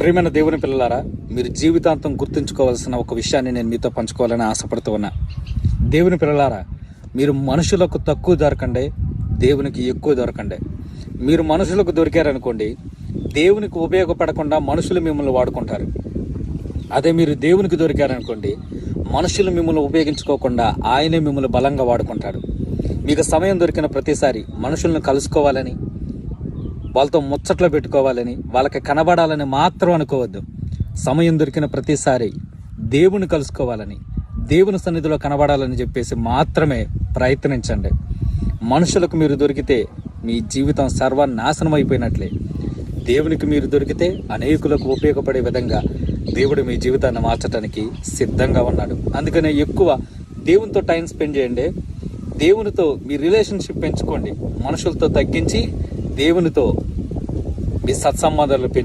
ప్రియమైన దేవుని పిల్లలారా, మీరు జీవితాంతం గుర్తుంచుకోవాల్సిన ఒక విషయాన్ని నేను మీతో పంచుకోవాలని ఆశపడుతూ ఉన్నా. దేవుని పిల్లలారా, మీరు మనుషులకు తక్కువ దొరకండి, దేవునికి ఎక్కువ దొరకండి. మీరు మనుషులకు దొరికారనుకోండి, దేవునికి ఉపయోగపడకుండా మనుషులు మిమ్మల్ని వాడుకుంటారు. అదే మీరు దేవునికి దొరికారనుకోండి, మనుషులు మిమ్మల్ని ఉపయోగించుకోకుండా ఆయనే మిమ్మల్ని బలంగా వాడుకుంటాడు. మీకు సమయం దొరికిన ప్రతిసారి మనుషులను కలుసుకోవాలని, వాళ్ళతో ముచ్చట్లో పెట్టుకోవాలని, వాళ్ళకి కనబడాలని మాత్రం అనుకోవద్దు. సమయం దొరికిన ప్రతిసారి దేవుని కలుసుకోవాలని, దేవుని సన్నిధిలో కనబడాలని చెప్పేసి మాత్రమే ప్రయత్నించండి. మనుషులకు మీరు దొరికితే మీ జీవితం సర్వనాశనం అయిపోయినట్లే. దేవునికి మీరు దొరికితే అనేకులకు ఉపయోగపడే విధంగా దేవుడు మీ జీవితాన్ని మార్చడానికి సిద్ధంగా ఉన్నాడు. అందుకనే ఎక్కువ దేవునితో టైం స్పెండ్ చేయండి. దేవునితో మీ రిలేషన్షిప్ పెంచుకోండి. మనుషులతో తగ్గించి దేవునితో మీ సత్సంబంధాలు పెంచుకోండి.